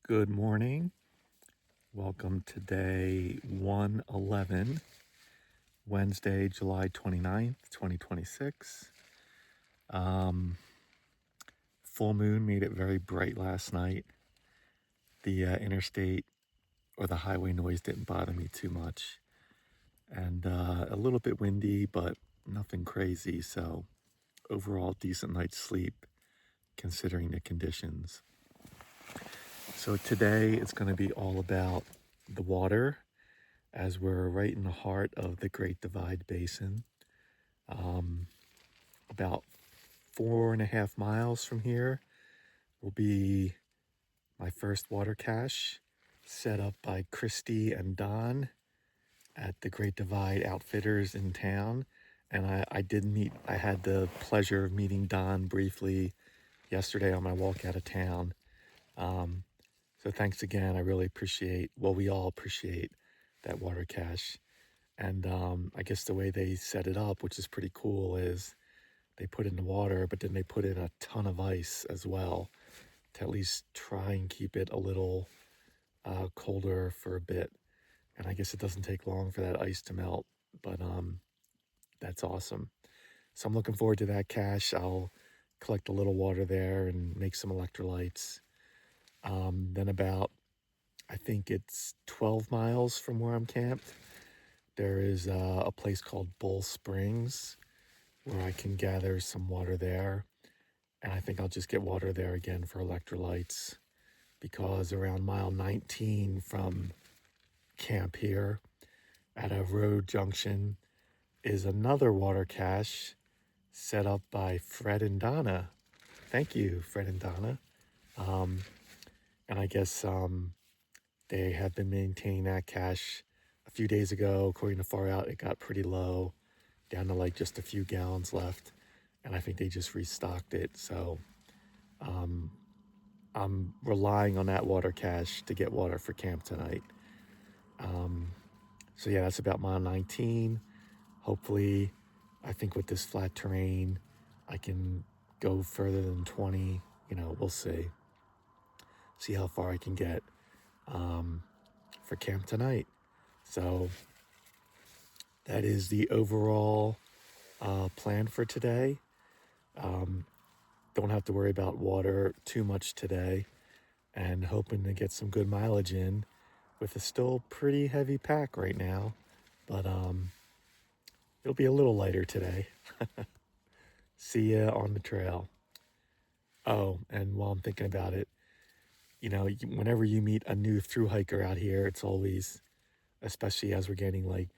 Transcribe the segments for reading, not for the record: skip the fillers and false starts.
Good morning. Welcome to day 111, Wednesday, July 29th, 2026. Full moon made it very bright last night. The interstate or the highway noise didn't bother me too much. And a little bit windy, but nothing crazy. So overall, decent night's sleep considering the conditions. So today it's going to be all about the water, as we're right in the heart of the Great Divide Basin. About 4.5 miles from here will be my first water cache, set up by Christy and Don at the Great Divide Outfitters in town. And I had the pleasure of meeting Don briefly yesterday on my walk out of town. So thanks again. I really appreciate, we all appreciate that water cache. And I guess the way they set it up, which is pretty cool, is they put in the water, but then they put in a ton of ice as well to at least try and keep it a little colder for a bit. And I guess it doesn't take long for that ice to melt, but that's awesome. So I'm looking forward to that cache. I'll collect a little water there and make some electrolytes. Then about, I think it's 12 miles from where I'm camped, there is a place called Bull Springs where I can gather some water there. And I think I'll just get water there again for electrolytes, because around mile 19 from camp here at a road junction is another water cache set up by Fred and Donna. Thank you, Fred and Donna. And I guess they have been maintaining that cache. A few days ago, according to Far Out, it got pretty low, down to like just a few gallons left. And I think they just restocked it. So I'm relying on that water cache to get water for camp tonight. So yeah, that's about mile 19. Hopefully, I think with this flat terrain, I can go further than 20. We'll see. See how far I can get for camp tonight. So that is the overall plan for today. Don't have to worry about water too much today, and hoping to get some good mileage in with a still pretty heavy pack right now, but it'll be a little lighter today. See ya on the trail. Oh, and while I'm thinking about it, whenever you meet a new thru hiker out here, it's always, especially as we're getting like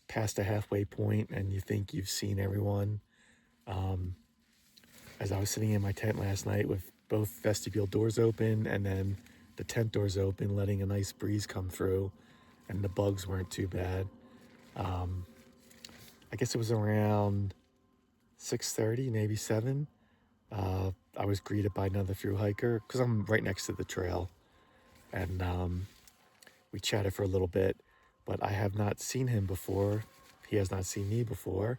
past the halfway point and you think you've seen everyone. As I was sitting in my tent last night with both vestibule doors open and then the tent doors open, letting a nice breeze come through, and the bugs weren't too bad. I guess it was around 6:30, maybe 7. I was greeted by another thru hiker because I'm right next to the trail, and we chatted for a little bit, but I have not seen him before. He has not seen me before.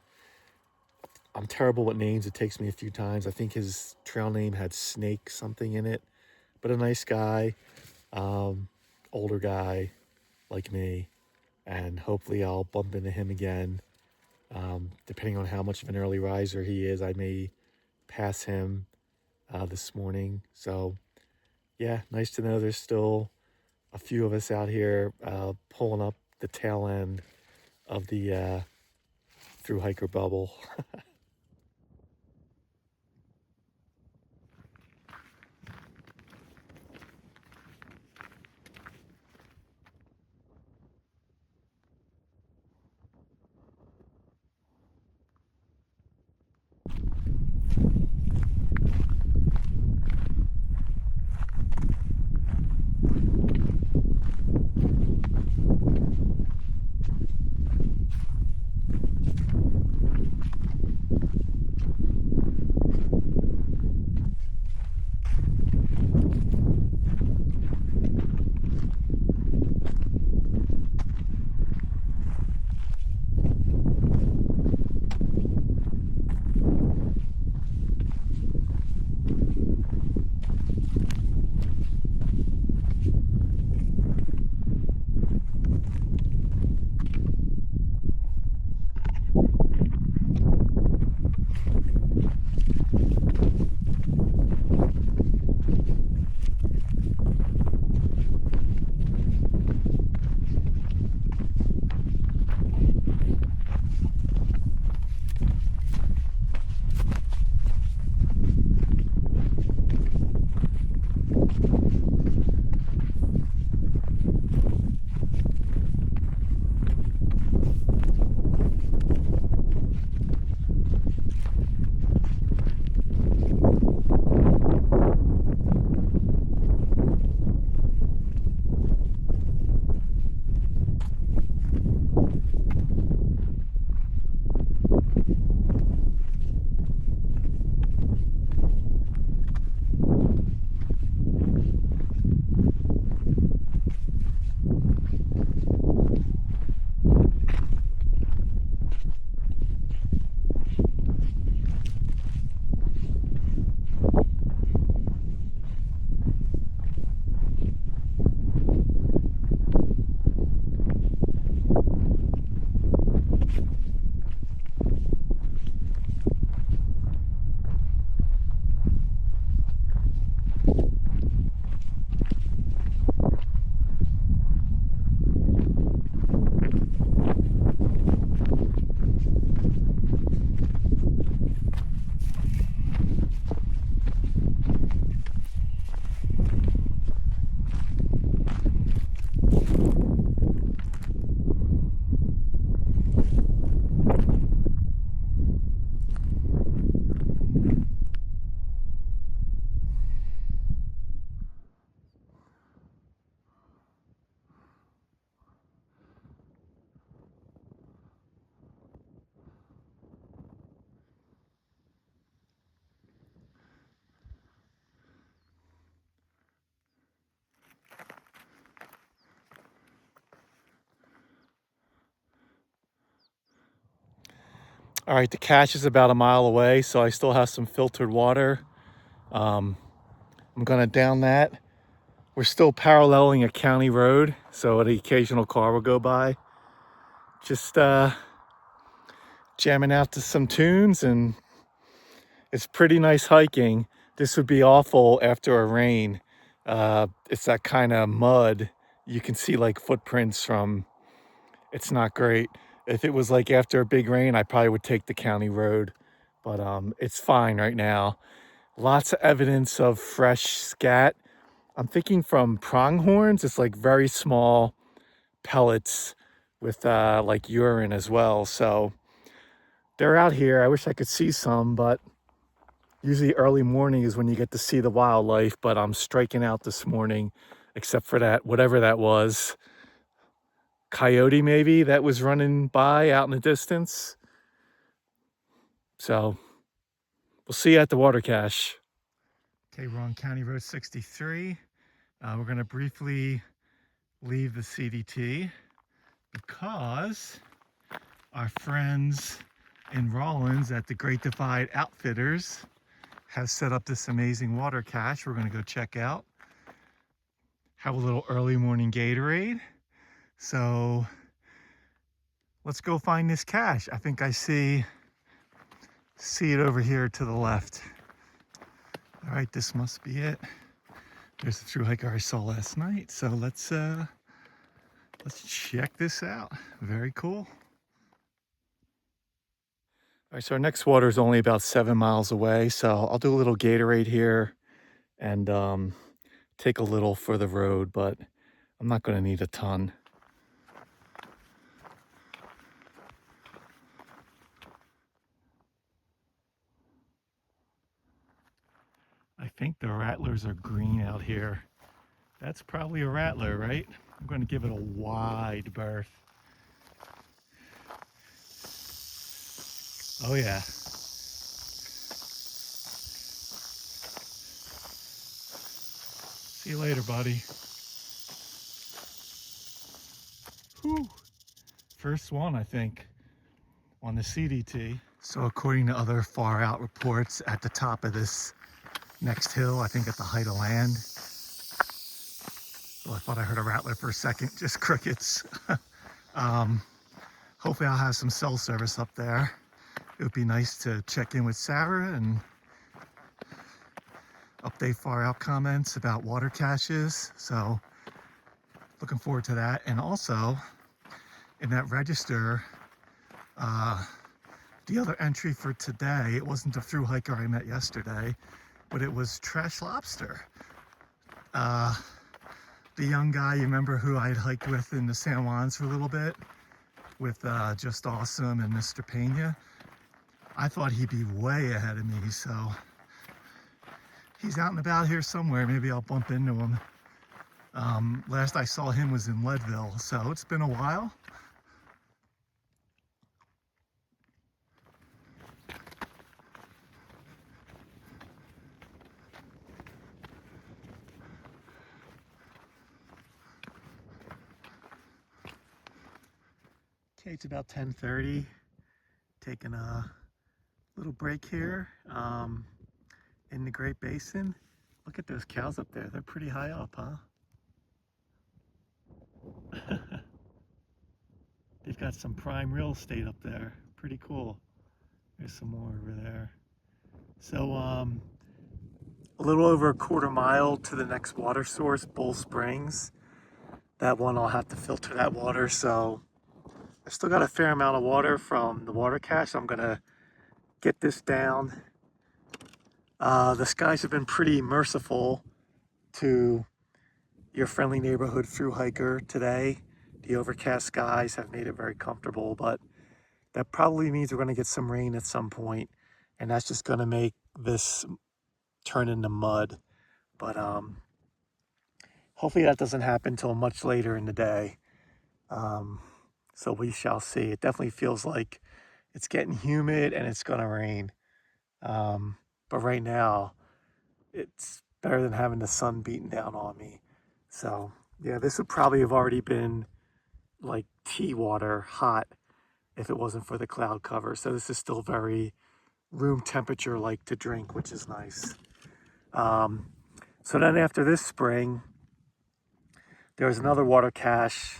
I'm terrible with names. It takes me a few times. I think his trail name had Snake something in it, but a nice guy, older guy like me, and hopefully I'll bump into him again. Depending on how much of an early riser he is, I may pass him this morning. So yeah, nice to know there's still a few of us out here pulling up the tail end of the thru hiker bubble. All right, the cache is about a mile away, so I still have some filtered water. I'm gonna down that. We're still paralleling a county road, so the occasional car will go by. Just jamming out to some tunes, and it's pretty nice hiking. This would be awful after a rain. It's that kind of mud. You can see like footprints from, it's not great. If it was like after a big rain, I probably would take the county road, but it's fine right now. Lots of evidence of fresh scat. I'm thinking from pronghorns. It's like very small pellets with like urine as well. So they're out here. I wish I could see some, but usually early morning is when you get to see the wildlife, but I'm striking out this morning, except for that, whatever that was. Coyote maybe that was running by out in the distance. So we'll see you at the water cache. Okay, we're on County Road 63. We're gonna briefly leave the CDT because our friends in Rawlins at the Great Divide Outfitters have set up this amazing water cache we're gonna go check out. Have a little early morning Gatorade. So let's go find this cache. I think I see it over here to the left. All right, this must be it. There's the thru hiker I saw last night. So let's check this out. Very cool. All right, so our next water is only about 7 miles away. So I'll do a little Gatorade here and take a little for the road, but I'm not gonna need a ton. I think the rattlers are green out here. That's probably a rattler, right? I'm going to give it a wide berth. Oh yeah. See you later, buddy. Whew. First one, I think, on the CDT. So according to other far out reports, at the top of this next hill, I think at the height of land. Well, I thought I heard a rattler for a second, just crickets. Hopefully I'll have some cell service up there. It would be nice to check in with Sarah and update far out comments about water caches. So looking forward to that. And also in that register, the other entry for today, it wasn't the thru hiker I met yesterday, but it was Trash Lobster. The young guy, you remember, who I had hiked with in the San Juans for a little bit with Just Awesome and Mr. Pena. I thought he'd be way ahead of me, so he's out and about here somewhere. Maybe I'll bump into him. Last I saw him was in Leadville, so it's been a while. Okay, it's about 10:30. Taking a little break here in the Great Basin. Look at those cows up there. They're pretty high up, huh? They've got some prime real estate up there. Pretty cool. There's some more over there. So a little over a quarter mile to the next water source, Bull Springs. That one I'll have to filter that water, so I still got a fair amount of water from the water cache. I'm gonna get this down. The skies have been pretty merciful to your friendly neighborhood thru hiker today. The overcast skies have made it very comfortable, but that probably means we're gonna get some rain at some point, and that's just gonna make this turn into mud. But hopefully that doesn't happen until much later in the day. So we shall see. It definitely feels like it's getting humid and it's gonna rain. But right now, it's better than having the sun beating down on me. So yeah, this would probably have already been like tea water, hot, if it wasn't for the cloud cover. So this is still very room temperature like to drink, which is nice. So then after this spring, there's another water cache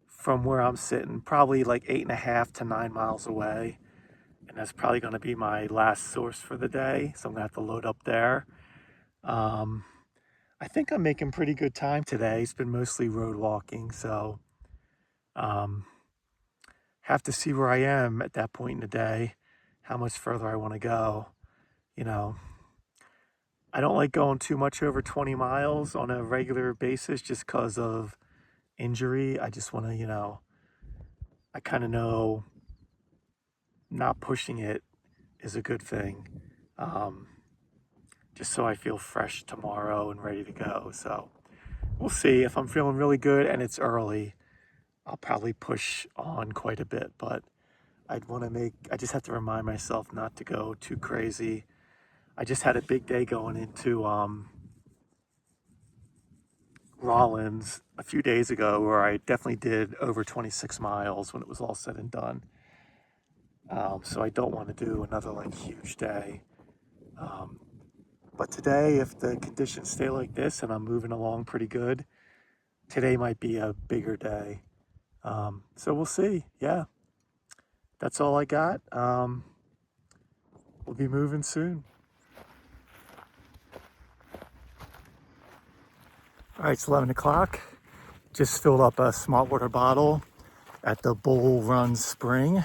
from where I'm sitting, probably like 8.5 to 9 miles away. And that's probably going to be my last source for the day. So I'm going to have to load up there. I think I'm making pretty good time today. It's been mostly road walking. So have to see where I am at that point in the day, how much further I want to go. You know, I don't like going too much over 20 miles on a regular basis just because of injury. I just want to, I kind of know not pushing it is a good thing. Just so I feel fresh tomorrow and ready to go. So we'll see. If I'm feeling really good and it's early, I'll probably push on quite a bit, but I just have to remind myself not to go too crazy. I just had a big day going into Rollins a few days ago where I definitely did over 26 miles when it was all said and done. So I don't want to do another like huge day. But today, if the conditions stay like this and I'm moving along pretty good, today might be a bigger day. So we'll see. Yeah, that's all I got. We'll be moving soon. All right, it's 11 o'clock. Just filled up a smart water bottle at the Bull Run Spring.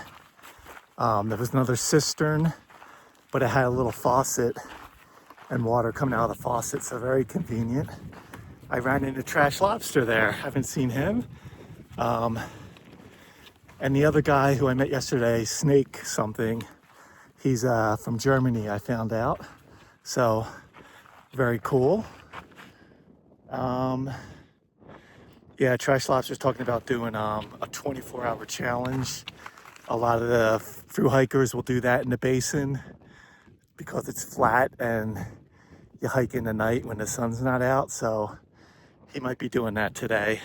There was another cistern, but it had a little faucet and water coming out of the faucet, so very convenient. I ran into Trash Lobster there. Haven't seen him. And the other guy who I met yesterday, Snake something, he's from Germany, I found out. So very cool. Yeah, Trash Lobster's talking about doing a 24-hour challenge. A lot of the thru-hikers will do that in the Basin because it's flat and you hike in the night when the sun's not out. So he might be doing that today.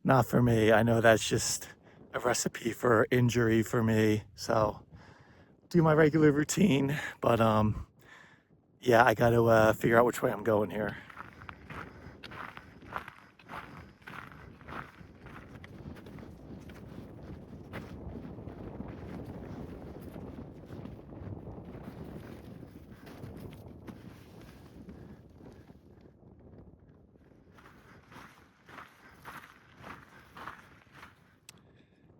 Not for me. I know that's just a recipe for injury for me. So do my regular routine, but yeah, I got to figure out which way I'm going here.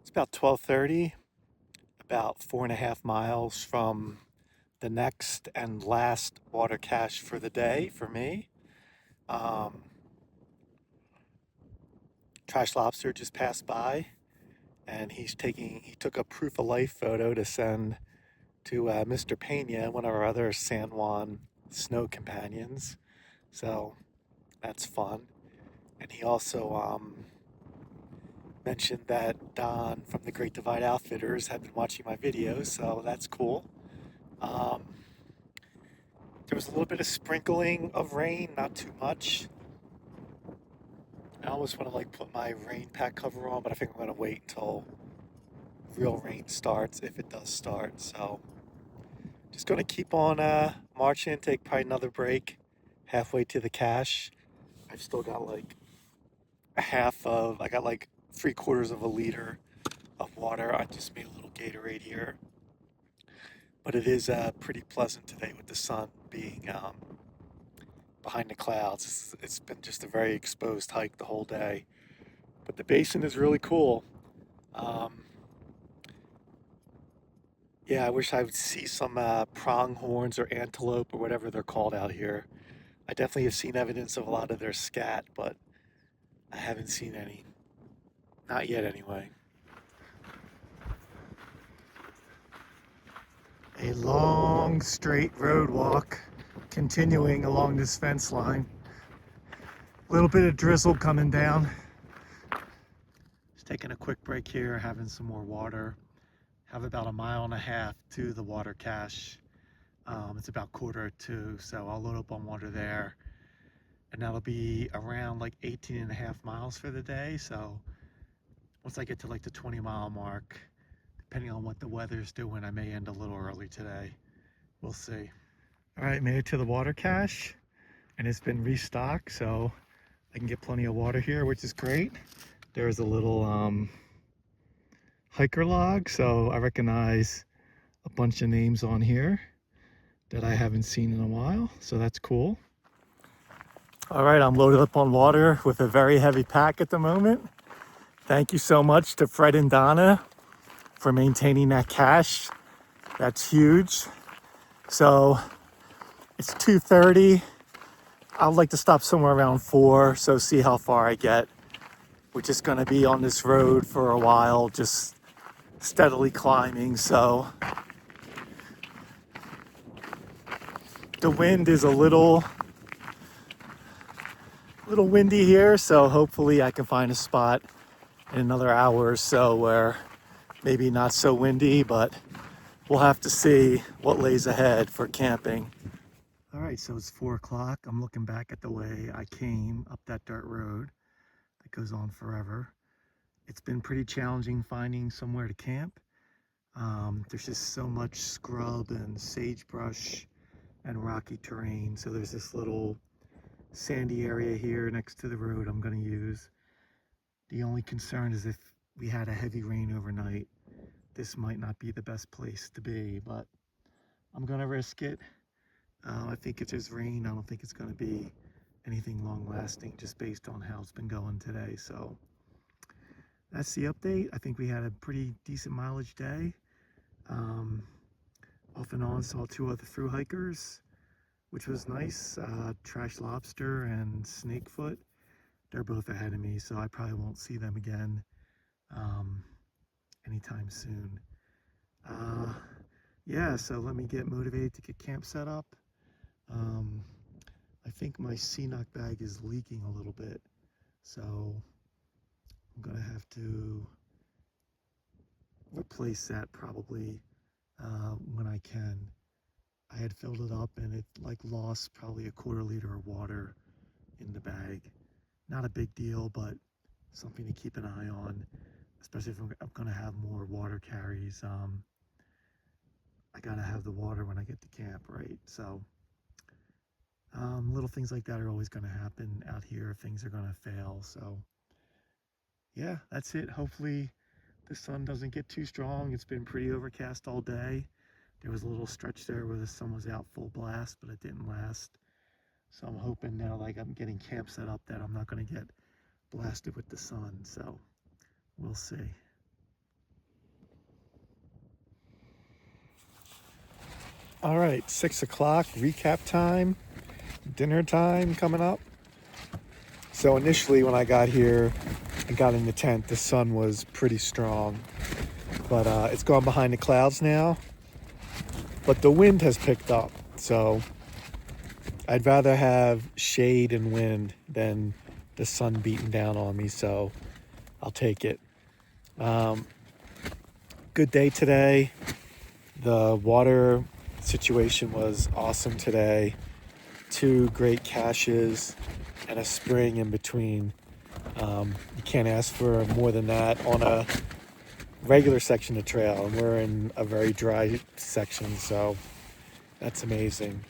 It's about 12:30, about 4.5 miles from the next and last water cache for the day for me. Trash Lobster just passed by, and he took a proof of life photo to send to Mr. Pena, one of our other San Juan snow companions. So that's fun. And he also mentioned that Don from the Great Divide Outfitters had been watching my videos, so that's cool. There was a little bit of sprinkling of rain, not too much. I almost want to like put my rain pack cover on, but I think I'm going to wait until real rain starts, if it does start. So just going to keep on marching, take probably another break halfway to the cache. I've still got like I got like 3/4 of a liter of water. I just made a little Gatorade here. But it is pretty pleasant today with the sun being behind the clouds. It's been just a very exposed hike the whole day. But the basin is really cool. Yeah, I wish I would see some pronghorns or antelope or whatever they're called out here. I definitely have seen evidence of a lot of their scat, but I haven't seen any. Not yet, anyway. A long, straight road walk continuing along this fence line. A little bit of drizzle coming down. Just taking a quick break here, having some more water. Have about 1.5 miles to the water cache. It's about 1:45, so I'll load up on water there. And that'll be around like 18.5 miles for the day. So once I get to like the 20-mile mark, depending on what the weather's doing, I may end a little early today. We'll see. All right, made it to the water cache, and it's been restocked, so I can get plenty of water here, which is great. There's a little hiker log, so I recognize a bunch of names on here that I haven't seen in a while, so that's cool. All right, I'm loaded up on water with a very heavy pack at the moment. Thank you so much to Fred and Donna for maintaining that cache. That's huge. So it's 2:30. I'd like to stop somewhere around 4, so see how far I get. We're just gonna be on this road for a while, just steadily climbing, so. The wind is a little windy here, so hopefully I can find a spot in another hour or so where maybe not so windy, but we'll have to see what lays ahead for camping. All right, so it's 4 o'clock. I'm looking back at the way I came up that dirt road that goes on forever. It's been pretty challenging finding somewhere to camp. There's just so much scrub and sagebrush and rocky terrain. So there's this little sandy area here next to the road I'm going to use. The only concern is if we had a heavy rain overnight, this might not be the best place to be, but I'm going to risk it. I think if there's rain, I don't think it's going to be anything long lasting, just based on how it's been going today. So that's the update. I think we had a pretty decent mileage day. Off and on saw 2 other thru hikers, which was nice. Trash Lobster and Snakefoot. They're both ahead of me, so I probably won't see them again anytime soon. Yeah, so let me get motivated to get camp set up. I think my CNOC bag is leaking a little bit, so I'm gonna have to replace that probably when I can. I had filled it up and it lost probably a quarter liter of water in the bag. Not a big deal, but something to keep an eye on, especially if I'm gonna have more water carries. I gotta have the water when I get to camp, right? So little things like that are always gonna happen out here. Things are gonna fail. So yeah, that's it. Hopefully the sun doesn't get too strong. It's been pretty overcast all day. There was a little stretch there where the sun was out full blast, but it didn't last. So I'm hoping now, like I'm getting camp set up, that I'm not going to get blasted with the sun. So we'll see. All right, 6 o'clock, recap time, dinner time coming up. So initially when I got here and got in the tent, the sun was pretty strong, but it's gone behind the clouds now. But the wind has picked up, so I'd rather have shade and wind than the sun beating down on me, so I'll take it. Good day today. The water situation was awesome today. 2 great caches and a spring in between. You can't ask for more than that on a regular section of trail, and we're in a very dry section, so that's amazing.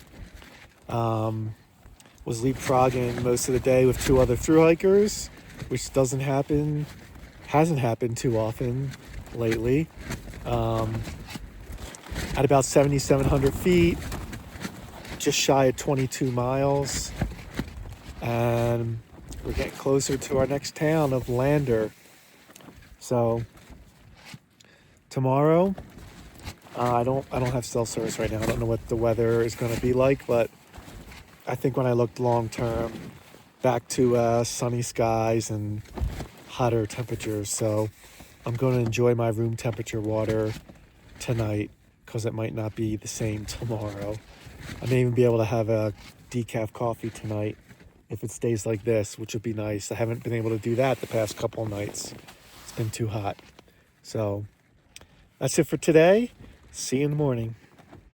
Was leapfrogging most of the day with 2 other thru hikers, which hasn't happened too often lately. At about 7,700 feet, just shy of 22 miles, and we're getting closer to our next town of Lander. So tomorrow, I don't have cell service right now. I don't know what the weather is going to be like, but I think when I looked long term, back to sunny skies and hotter temperatures. So I'm going to enjoy my room temperature water tonight, because it might not be the same tomorrow. I may even be able to have a decaf coffee tonight if it stays like this, which would be nice. I haven't been able to do that the past couple of nights. It's been too hot. So that's it for today. See you in the morning.